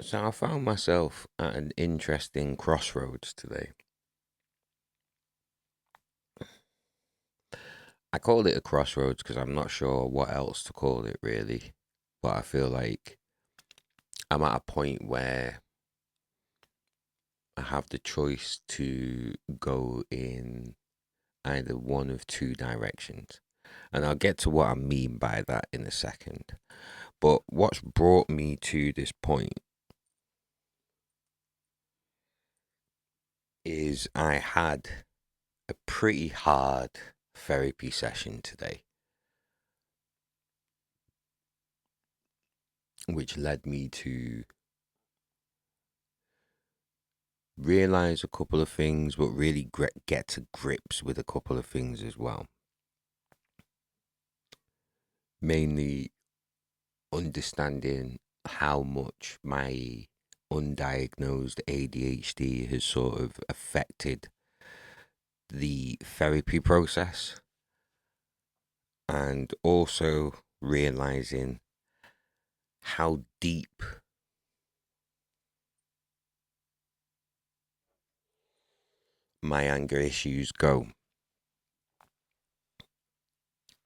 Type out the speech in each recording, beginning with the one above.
So I found myself at an interesting crossroads today. I called it a crossroads because I'm not sure what else to call it really. But I feel like I'm at a point where I have the choice to go in either one of two directions. And I'll get to what I mean by that in a second. But what's brought me to this point is I had a pretty hard therapy session today, which led me to realize a couple of things, but really get to grips with a couple of things as well. Mainly understanding how much my undiagnosed ADHD has sort of affected the therapy process, and also realizing how deep my anger issues go.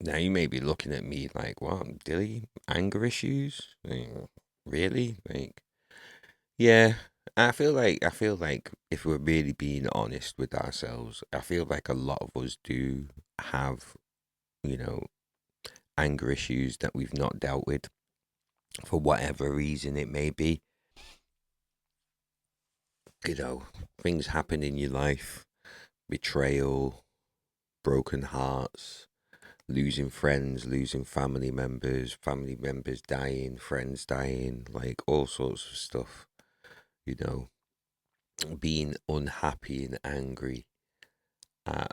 Now you may be looking at me like, "What, Dilly? Anger issues? Like, really?" Like, yeah. I feel like if we're really being honest with ourselves, I feel like a lot of us do have, you know, anger issues that we've not dealt with for whatever reason it may be. You know, things happen in your life, betrayal, broken hearts, losing friends, losing family members dying, friends dying, like all sorts of stuff, you know, being unhappy and angry at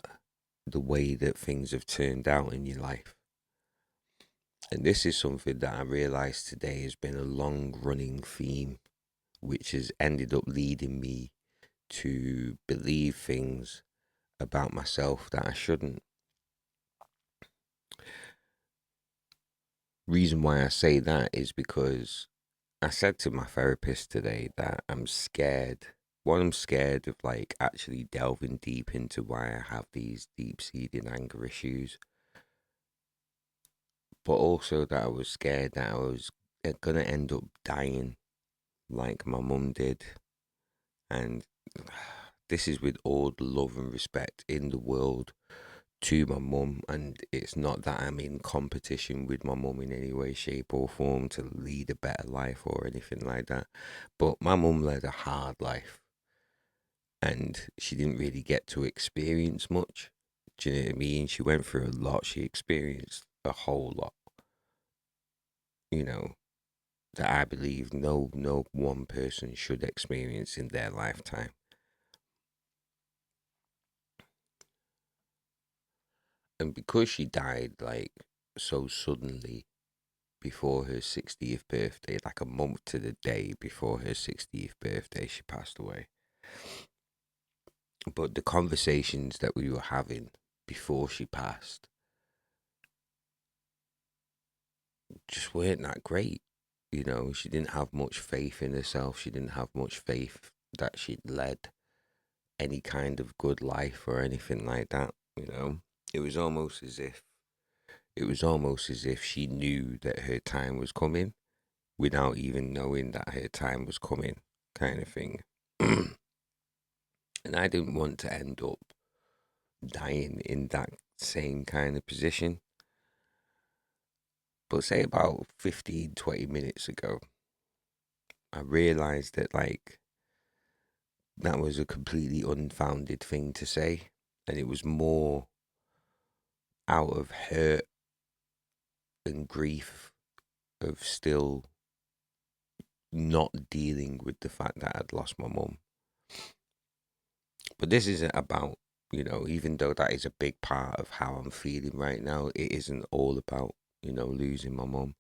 the way that things have turned out in your life. And this is something that I realized today has been a long running theme, which has ended up leading me to believe things about myself that I shouldn't. Reason why I say that is because I said to my therapist today that I'm scared. One, I'm scared of like actually delving deep into why I have these deep seated anger issues, but also that I was scared that I was gonna end up dying like my mum did. And this is with all the love and respect in the world to my mum, and it's not that I'm in competition with my mum in any way, shape, or form to lead a better life or anything like that. But my mum led a hard life, and she didn't really get to experience much. Do you know what I mean? She went through a lot. She experienced a whole lot, you know, that I believe no one person should experience in their lifetime. And because she died like so suddenly before her 60th birthday, like a month to the day before her 60th birthday, she passed away. But the conversations that we were having before she passed just weren't that great. You know, she didn't have much faith in herself. She didn't have much faith that she'd led any kind of good life or anything like that. You know, it was almost as if she knew that her time was coming without even knowing that her time was coming, kind of thing. And I didn't want to end up dying in that same kind of position. But say about 15, 20 minutes ago, I realized that like that was a completely unfounded thing to say. And it was more out of hurt and grief of still not dealing with the fact that I'd lost my mum. But this isn't about, you know, even though that is a big part of how I'm feeling right now, it isn't all about, you know, losing my mum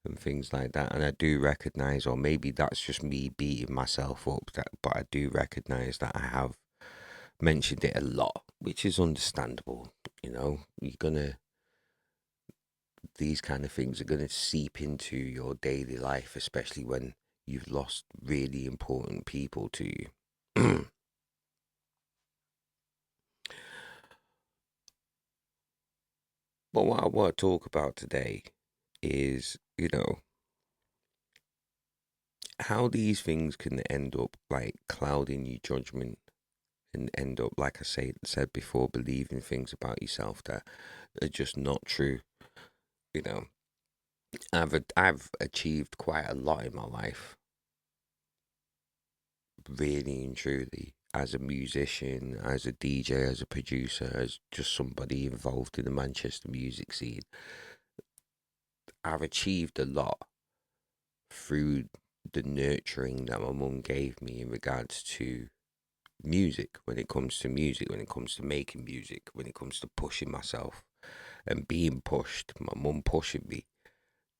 and things like that. And I do recognize, or maybe that's just me beating myself up, but I do recognize that I have mentioned it a lot, which is understandable. You know, these kind of things are gonna seep into your daily life, especially when you've lost really important people to you. But what I want to talk about today is, how these things can end up like clouding your judgment and end up, like I said before, believing things about yourself that are just not true. You know, I've achieved quite a lot in my life, really and truly, as a musician, as a DJ, as a producer, as just somebody involved in the Manchester music scene. I've achieved a lot through the nurturing that my mum gave me in regards to music, when it comes to music, when it comes to making music, when it comes to pushing myself and being pushed. My mum pushing me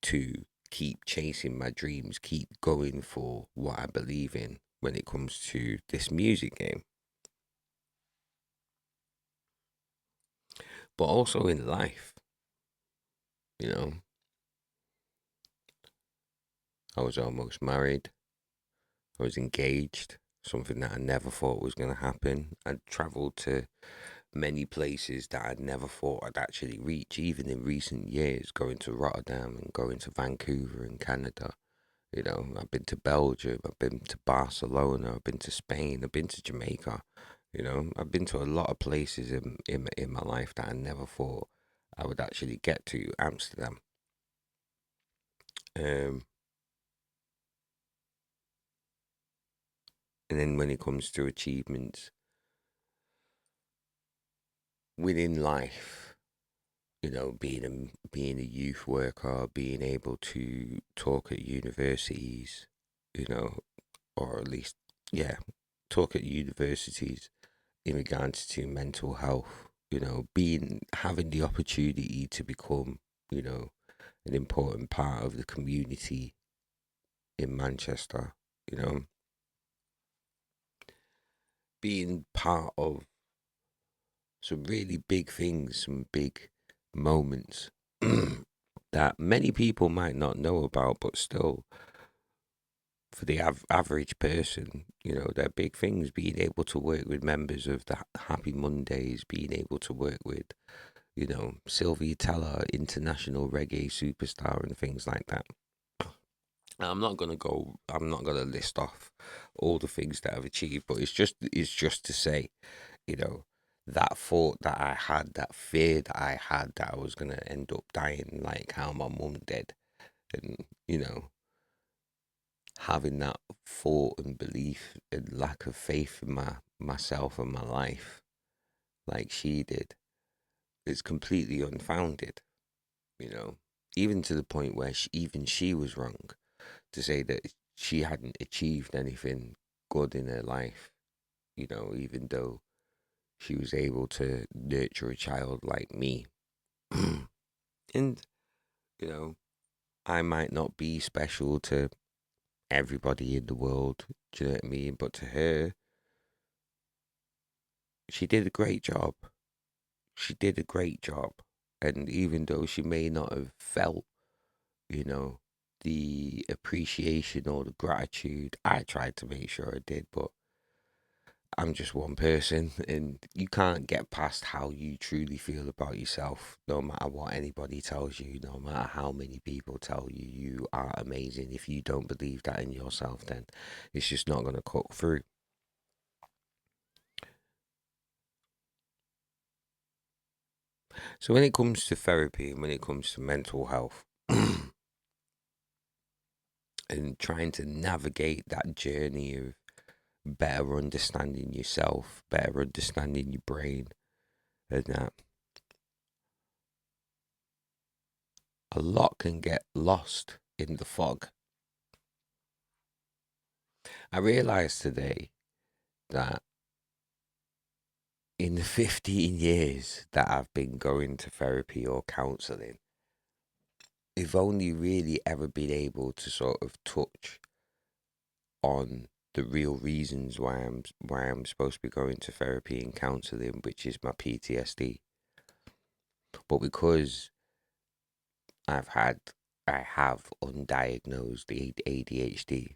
to keep chasing my dreams, keep going for what I believe in when it comes to this music game. But also in life, you know, I was almost married, I was engaged, something that I never thought was going to happen. I'd travelled to many places that I'd never thought I'd actually reach, even in recent years, going to Rotterdam and going to Vancouver in Canada. I've been to Belgium, I've been to Barcelona, I've been to Spain, I've been to Jamaica. I've been to a lot of places in my life that I never thought I would actually get to. Amsterdam. Um, and then when it comes to achievements within life, being a youth worker, being able to talk at universities, or at least, yeah, talk at universities in regards to mental health, having the opportunity to become, an important part of the community in Manchester, you know, being part of some really big things, some big moments that many people might not know about, but still, for the average person, they're big things. Being able to work with members of the Happy Mondays, being able to work with, Sylvia Teller, international reggae superstar, and things like that. I'm not gonna list off all the things that I've achieved, but it's just to say, you know, that thought that I had, that fear that I had that I was gonna end up dying like how my mum did, and having that thought and belief and lack of faith in myself and my life, like she did, is completely unfounded. You know, even to the point where she was wrong to say that she hadn't achieved anything good in her life. Even though she was able to nurture a child like me, and you know, I might not be special to everybody in the world. Do you know what I mean? But to her, she did a great job. She did a great job. And even though she may not have felt, you know, the appreciation or the gratitude, I tried to make sure I did. But I'm just one person, and you can't get past how you truly feel about yourself, no matter what anybody tells you, no matter how many people tell you you are amazing. If you don't believe that in yourself, then it's just not going to cut through. So when it comes to therapy and when it comes to mental health and trying to navigate that journey of better understanding yourself, better understanding your brain, and that a lot can get lost in the fog. I realized today that in the 15 years that I've been going to therapy or counseling, I've only really ever been able to sort of touch on the real reasons why I'm supposed to be going to therapy and counseling, which is my PTSD. But because I have undiagnosed ADHD,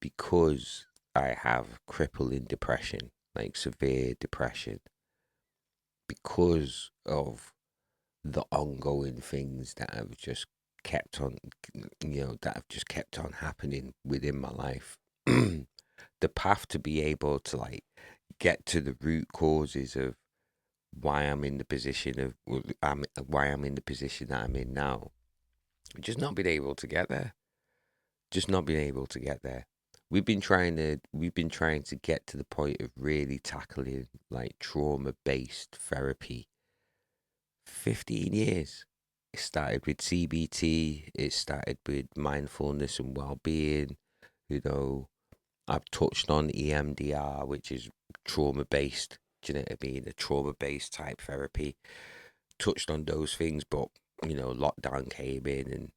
because I have crippling depression, like severe depression, because of the ongoing things that have just kept on, that have just kept on happening within my life. The path to be able to like get to the root causes of why I'm in the position of why I'm in the position that I'm in now. Just not been able to get there. Just not been able to get there. We've been trying to get to the point of really tackling like trauma based therapy 15 years. It started with CBT, it started with mindfulness and well-being. You know, I've touched on EMDR, which is trauma based. Do you know what I mean? A trauma based type therapy. Touched on those things, but lockdown came in and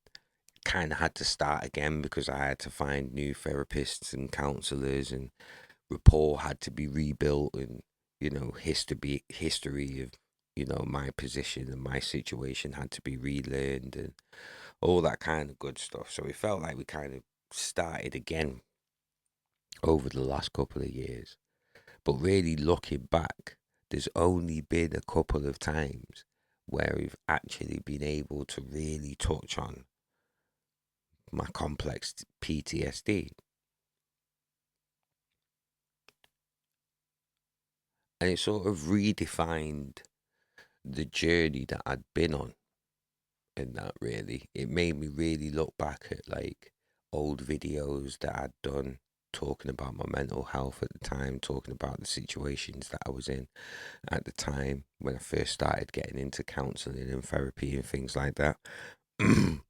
kind of had to start again because I had to find new therapists and counselors, and rapport had to be rebuilt, and history of my position and my situation had to be relearned, and all that kind of good stuff. So it felt like we kind of started again over the last couple of years. But really looking back, there's only been a couple of times where we've actually been able to really touch on my complex PTSD. And it sort of redefined the journey that I'd been on. And that really, it made me really look back at like old videos that I'd done talking about my mental health at the time, talking about the situations that I was in at the time when I first started getting into counseling and therapy and things like that. And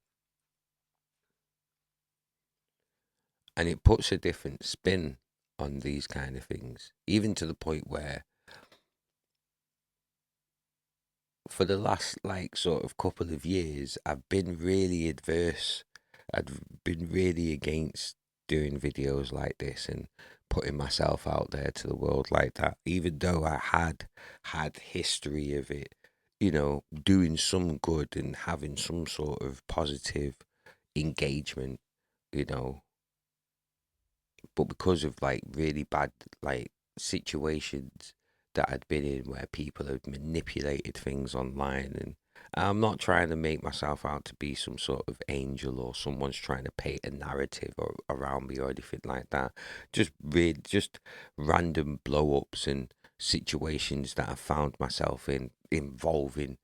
it puts a different spin on these kind of things, even to the point where for the last like sort of couple of years, I've been really adverse. I've been really against doing videos like this and putting myself out there to the world like that, even though I had history of it, doing some good and having some sort of positive engagement, you know, but because of like really bad like situations that I'd been in where people had manipulated things online, and I'm not trying to make myself out to be some sort of angel or someone's trying to paint a narrative around me or anything like that. Just random blow ups and situations that I found myself in involving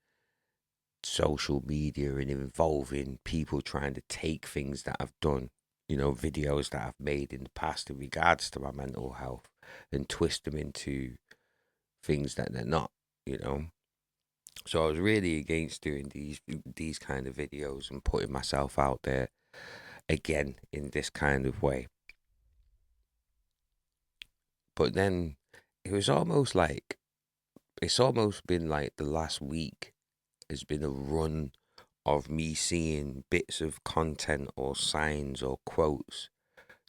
social media and involving people trying to take things that I've done, videos that I've made in the past in regards to my mental health and twist them into things that they're not. So I was really against doing these kind of videos and putting myself out there again in this kind of way. But then it was almost like it's almost been like the last week has been a run of me seeing bits of content or signs or quotes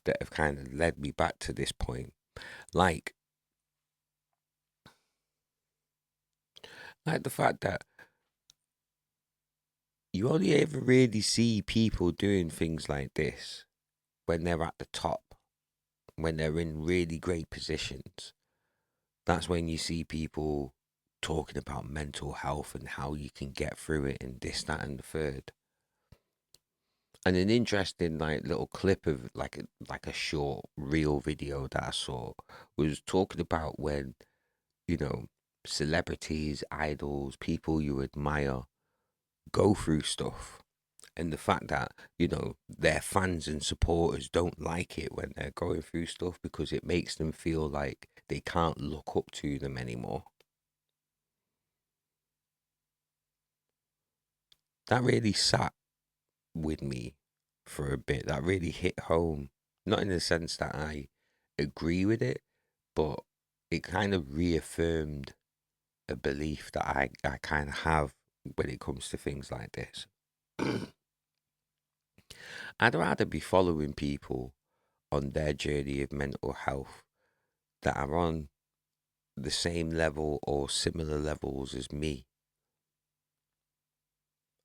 that have kind of led me back to this point. Like the fact that you only ever really see people doing things like this when they're at the top, when they're in really great positions. That's when you see people talking about mental health and how you can get through it and this, that, and the third. And an interesting like little clip of like a short reel video that I saw was talking about when, you know, celebrities, idols, people you admire go through stuff, and the fact that, their fans and supporters don't like it when they're going through stuff because it makes them feel like they can't look up to them anymore. That really sat with me for a bit. That really hit home. Not in the sense that I agree with it, but it kind of reaffirmed a belief that I kind of have when it comes to things like this. I'd rather be following people on their journey of mental health that are on the same level or similar levels as me,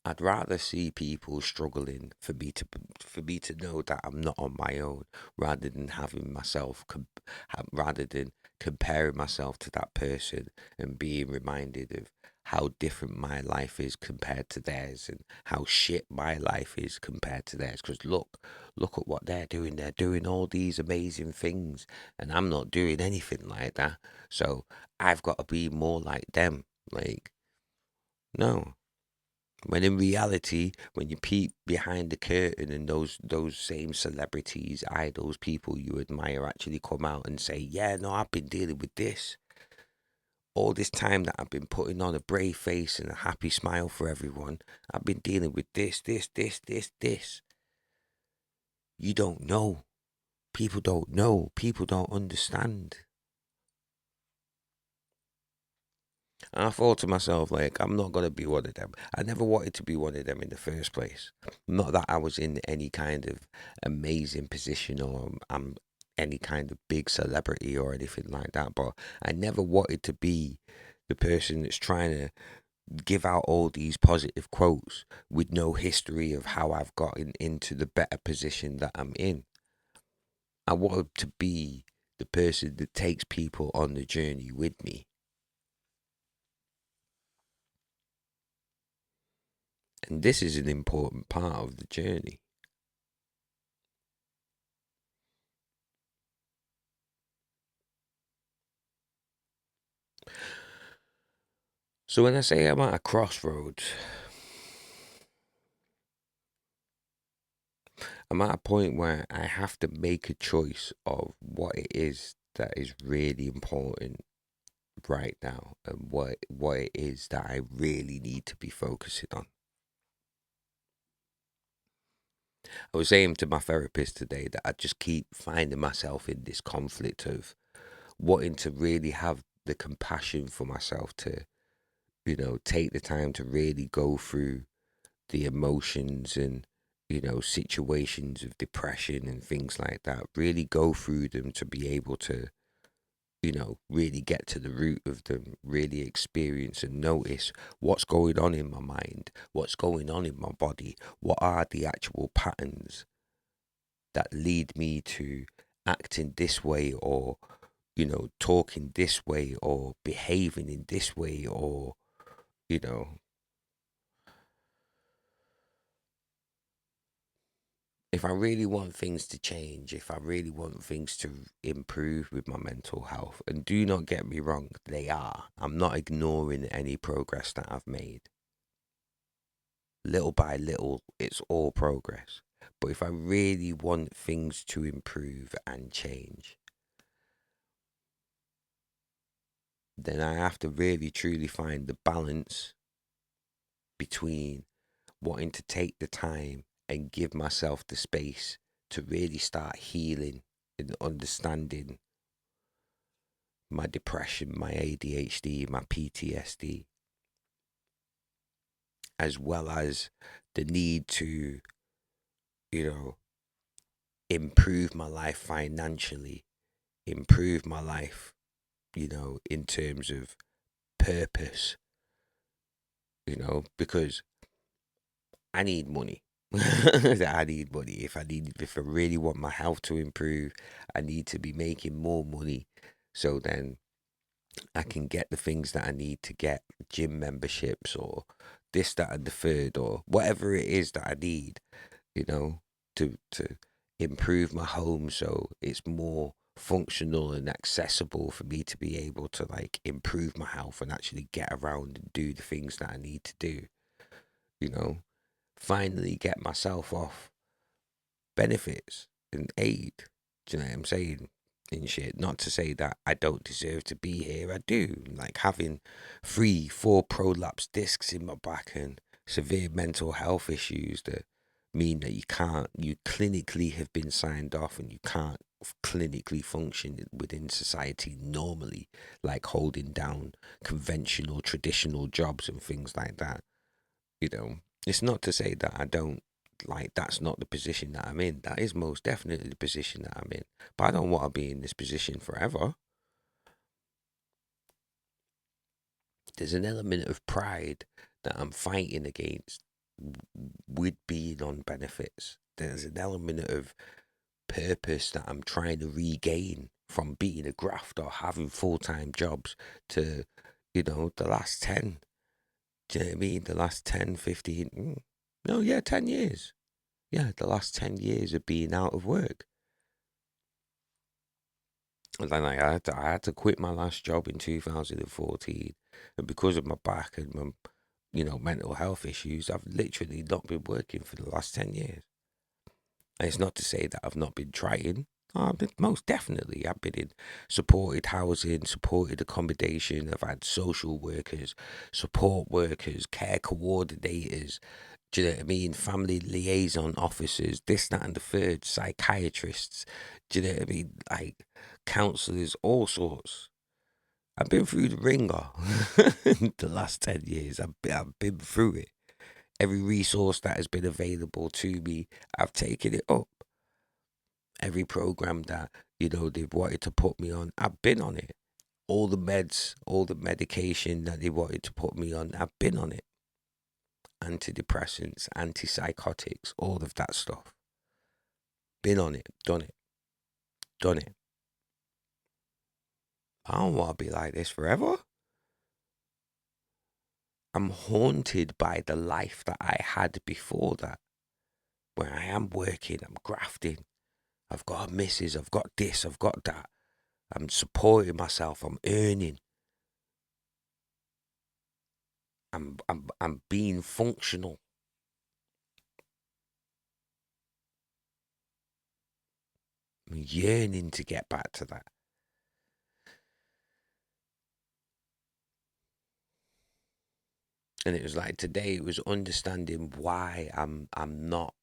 I'd rather see people struggling for me to know that I'm not on my own, rather than rather than comparing myself to that person and being reminded of how different my life is compared to theirs, and how shit my life is compared to theirs. Because look at what they're doing. They're doing all these amazing things, and I'm not doing anything like that. So I've got to be more like them. Like, no. When in reality, when you peep behind the curtain and those same celebrities, idols, people you admire actually come out and say, yeah, no, I've been dealing with this. All this time that I've been putting on a brave face and a happy smile for everyone, I've been dealing with this. You don't know. People don't know. People don't understand. And I thought to myself, like, I'm not going to be one of them. I never wanted to be one of them in the first place. Not that I was in any kind of amazing position, or I'm any kind of big celebrity or anything like that, but I never wanted to be the person that's trying to give out all these positive quotes with no history of how I've gotten into the better position that I'm in. I wanted to be the person that takes people on the journey with me. And this is an important part of the journey. So when I say I'm at a crossroads, I'm at a point where I have to make a choice of what it is that is really important right now, and what it is that I really need to be focusing on. I was saying to my therapist today that I just keep finding myself in this conflict of wanting to really have the compassion for myself to, take the time to really go through the emotions and, situations of depression and things like that. Really go through them to be able to, really get to the root of them, really experience and notice what's going on in my mind, what's going on in my body, what are the actual patterns that lead me to acting this way, or, talking this way, or behaving in this way, or, you know, if I really want things to change, if I really want things to improve with my mental health, and do not get me wrong, they are. I'm not ignoring any progress that I've made. Little by little, it's all progress. But if I really want things to improve and change, then I have to really truly find the balance between wanting to take the time and give myself the space to really start healing and understanding my depression, my ADHD, my PTSD, as well as the need to, you know, improve my life financially, improve my life, in terms of purpose, because I need money. I need money. If I really want my health to improve, I need to be making more money. So then I can get the things that I need to get, gym memberships, or this, that, and the third, or whatever it is that I need, you know, to improve my home so it's more functional and accessible for me to be able to like improve my health and actually get around and do the things that I need to do, you know, finally get myself off benefits and aid. Do you know what I'm saying? And shit. Not to say that I don't deserve to be here. I do. Like having 3, 4 prolapse discs in my back and severe mental health issues that mean that you clinically have been signed off and you can't clinically function within society normally, like holding down conventional, traditional jobs and things like that. It's not to say that I don't, like, that's not the position that I'm in. That is most definitely the position that I'm in. But I don't want to be in this position forever. There's an element of pride that I'm fighting against with being on benefits. There's an element of purpose that I'm trying to regain from being a grafter, having full-time jobs, to, the last 10. Do you know what I mean? The last 10, 15, no, yeah, 10 years. Yeah, the last 10 years of being out of work. And then I had to quit my last job in 2014. And because of my back and my, mental health issues, I've literally not been working for the last 10 years. And it's not to say that I've not been trying. Most definitely. I've been in supported housing, supported accommodation. I've had social workers, support workers, care coordinators. Do you know what I mean? Family liaison officers, this, that, and the third, psychiatrists. Do you know what I mean? Like counsellors, all sorts. I've been through the ringer the last 10 years. I've been through it. Every resource that has been available to me, I've taken it up. Every program that, they've wanted to put me on, I've been on it. All the meds, all the medication that they wanted to put me on, I've been on it. Antidepressants, antipsychotics, all of that stuff. Been on it, done it, done it. I don't want to be like this forever. I'm haunted by the life that I had before that, where I am working, I'm grafting. I've got a missus, I've got this, I've got that. I'm supporting myself, I'm earning. I'm being functional. I'm yearning to get back to that. And it was like today, it was understanding why I'm not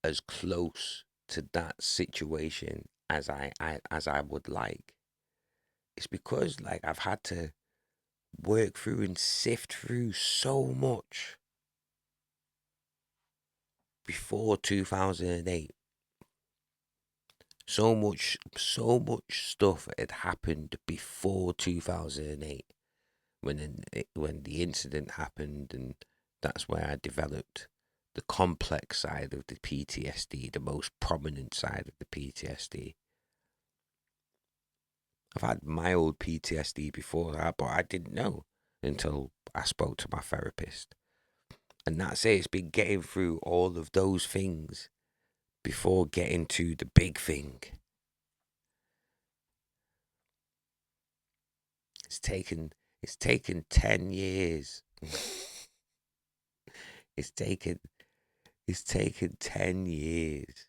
as close to that situation as I would like. It's because like I've had to work through and sift through so much before 2008. So much stuff had happened before 2008 when the incident happened, and that's where I developed the complex side of the PTSD, the most prominent side of the PTSD. I've had mild PTSD before that, but I didn't know until I spoke to my therapist. And that's it. It's been getting through all of those things before getting to the big thing. It's taken 10 years. it's taken it's taken 10 years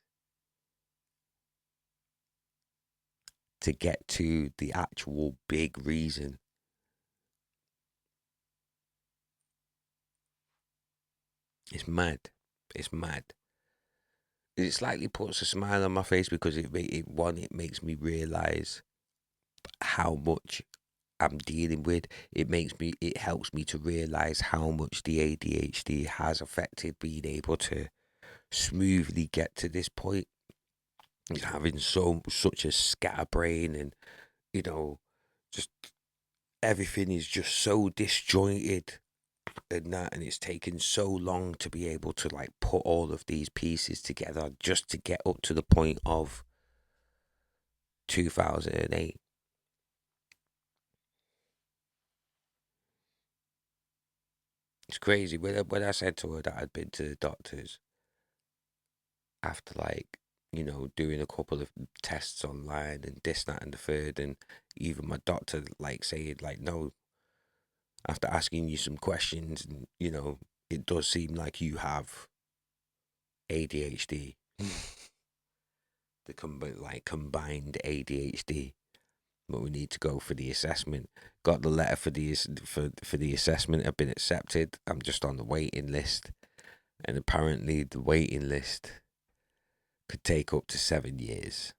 to get to the actual big reason. It's mad. It's mad. It slightly puts a smile on my face because it makes me realize how much I'm dealing with. It helps me to realize how much the ADHD has affected being able to smoothly get to this point. Having such a scatterbrain, and just everything is just so disjointed and that, and it's taken so long to be able to like put all of these pieces together just to get up to the point of 2008. It's crazy. When I said to her that I'd been to the doctors after like, doing a couple of tests online and this, that, and the third, and even my doctor like saying like, no, after asking you some questions, and it does seem like you have ADHD. The combined ADHD. But we need to go for the assessment. Got the letter for the assessment. I've been accepted. I'm just on the waiting list, and apparently the waiting list could take up to 7 years.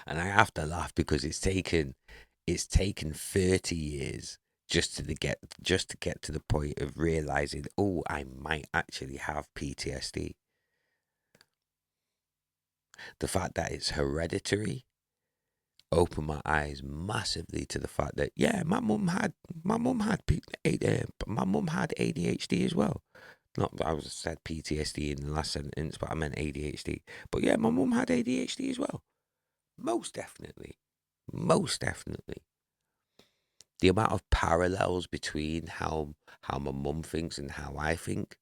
And I have to laugh because it's taken 30 years just to get to the point of realizing, oh, I might actually have PTSD. The fact that it's hereditary, opened my eyes massively to the fact that my mum had ADHD as well. Not I was said PTSD in the last sentence, but I meant ADHD. But yeah, my mum had ADHD as well. Most definitely. Most definitely. The amount of parallels between how my mum thinks and how I think,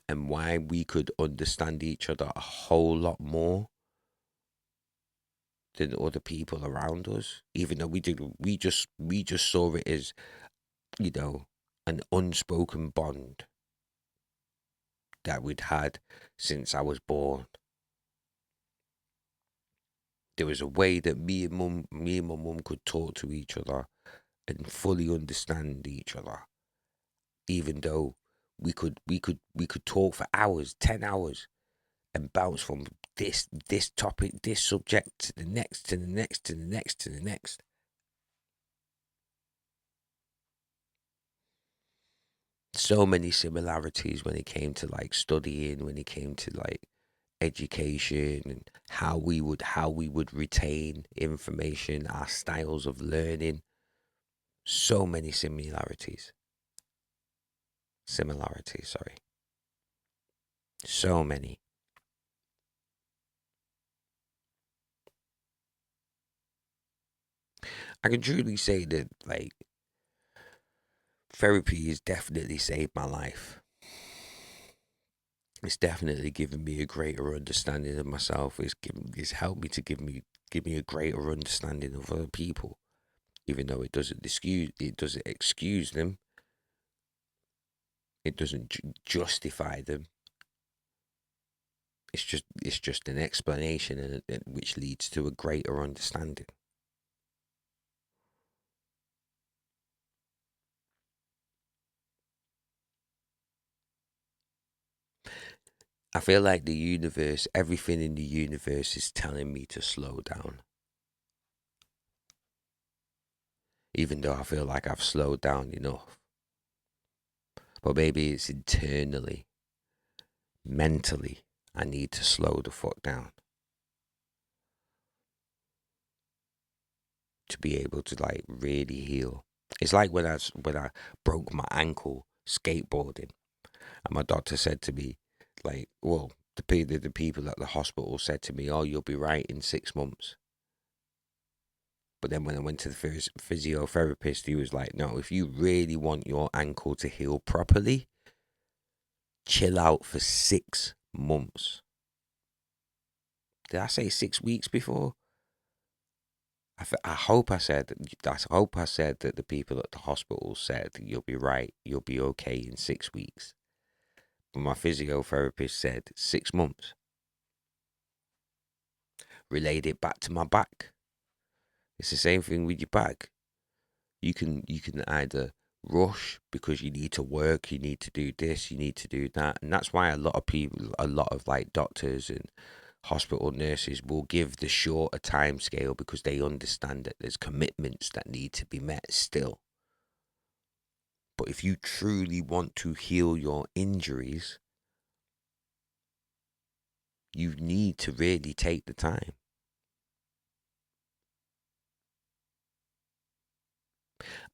and why we could understand each other a whole lot more than other people around us, even though we just saw it as, an unspoken bond that we'd had since I was born. There was a way that me and my mum could talk to each other and fully understand each other, even though we could talk for hours, 10 hours, and bounce from this topic, this subject, to the next, to the next, to the next, to the next. So many similarities when it came to like studying, when it came to like education, and how we would retain information, our styles of learning. So many similarities, sorry. So many. I can truly say that, like, therapy has definitely saved my life. It's definitely given me a greater understanding of myself. It's helped me to give me a greater understanding of other people, even though it doesn't excuse them. It doesn't justify them. It's just an explanation, and which leads to a greater understanding. I feel like the universe, everything in the universe is telling me to slow down. Even though I feel like I've slowed down enough. But maybe it's internally, mentally, I need to slow the fuck down. To be able to like really heal. It's like when I broke my ankle skateboarding, and my doctor said to me, like, well, the people at the hospital said to me, "Oh, you'll be right in 6 months." But then when I went to the physiotherapist, he was like, "No, if you really want your ankle to heal properly, chill out for 6 months." Did I say 6 weeks before? I hope I said that the people at the hospital said you'll be right, you'll be okay in 6 weeks. But my physiotherapist said 6 months. Relayed it back to my back. It's the same thing with your back. You can either rush because you need to work, you need to do this, you need to do that, and that's why a lot of like doctors and hospital nurses will give the shorter time scale, because they understand that there's commitments that need to be met still. But if you truly want to heal your injuries, you need to really take the time.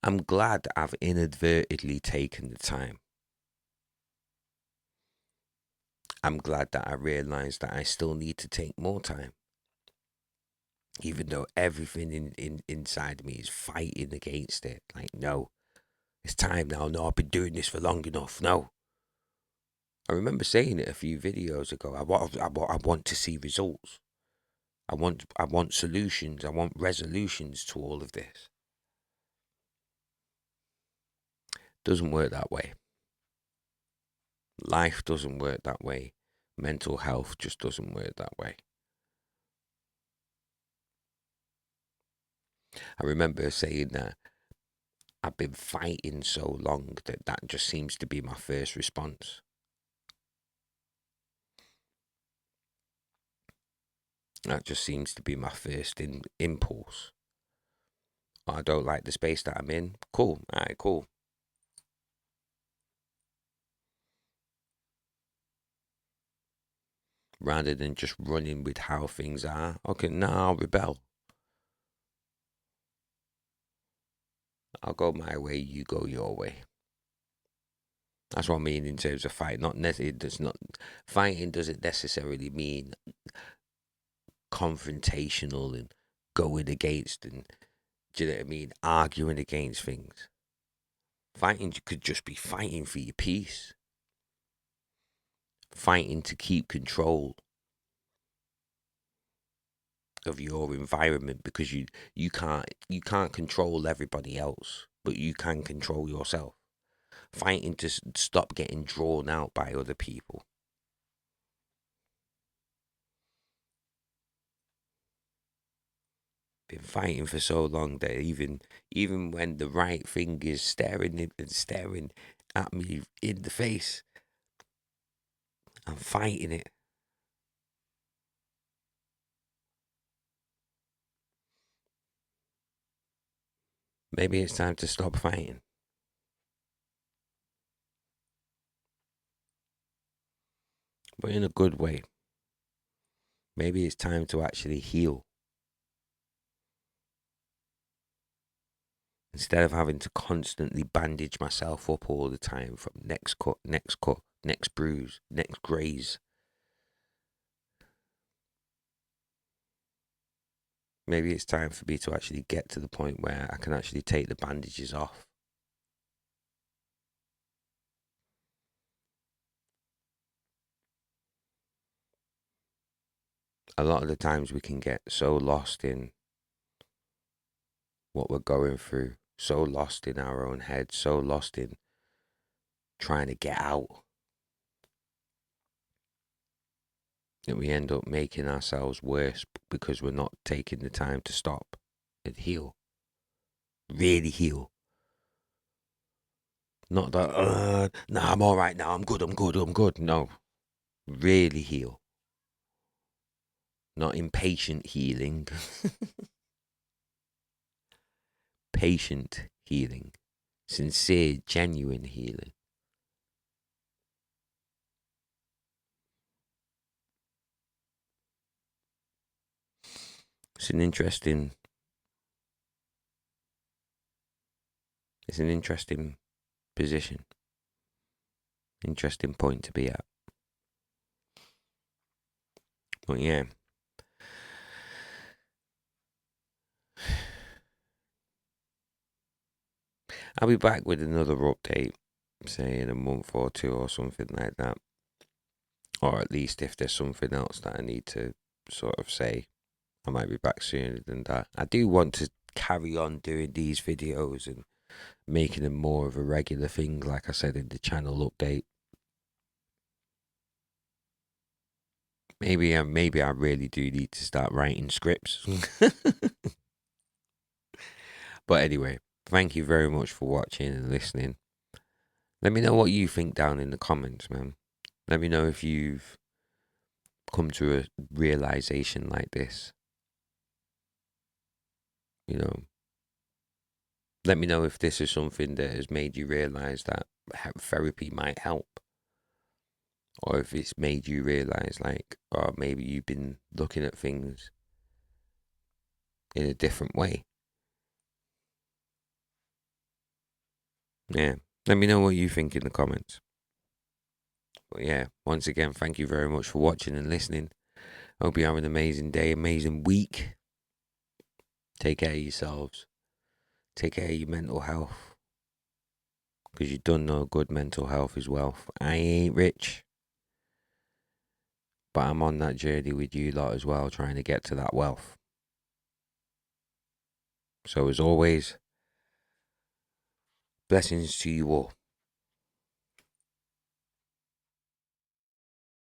I'm glad I've inadvertently taken the time. I'm glad that I realized that I still need to take more time. Even though everything inside me is fighting against it. Like, no, it's time now. No, I've been doing this for long enough. No. I remember saying it a few videos ago. I want to see results. I want solutions. I want resolutions to all of this. Doesn't work that way. Life doesn't work that way. Mental health just doesn't work that way. I remember saying that I've been fighting so long that just seems to be my first response. That just seems to be my first impulse. I don't like the space that I'm in. Cool. All right, cool. rather than just running with how things are. Okay, now I'll rebel. I'll go my way, you go your way. That's what I mean in terms of fight. Fighting doesn't necessarily mean confrontational and going against, and do you know what I mean? Arguing against things. Fighting could just be fighting for your peace. Fighting to keep control of your environment, because you can't control everybody else, but you can control yourself. Fighting to stop getting drawn out by other people. Been fighting for so long that even when the right thing is staring at me in the face, I'm fighting it. Maybe it's time to stop fighting. But in a good way. Maybe it's time to actually heal. Instead of having to constantly bandage myself up all the time from next cut, next bruise, next graze. Maybe it's time for me to actually get to the point where I can actually take the bandages off. A lot of the times we can get so lost in what we're going through, so lost in our own head, so lost in trying to get out, that we end up making ourselves worse because we're not taking the time to stop and heal. Really heal. Not that, nah, I'm all right now, I'm good. No, really heal. Not impatient healing. Patient healing. Sincere, genuine healing. It's an interesting position. Interesting point to be at. But yeah. I'll be back with another update, say in a month or two or something like that. Or at least if there's something else that I need to sort of say, I might be back sooner than that. I do want to carry on doing these videos and making them more of a regular thing, like I said in the channel update. Maybe I really do need to start writing scripts. But anyway, thank you very much for watching and listening. Let me know what you think down in the comments, man. Let me know if you've come to a realization like this. You know, let me know if this is something that has made you realize that therapy might help. Or if it's made you realize, like, or maybe you've been looking at things in a different way. Yeah, let me know what you think in the comments. But yeah, once again, thank you very much for watching and listening. Hope you have an amazing day, amazing week. Take care of yourselves. Take care of your mental health. Because you don't know good mental health is wealth. I ain't rich. But I'm on that journey with you lot as well, trying to get to that wealth. So as always, blessings to you all.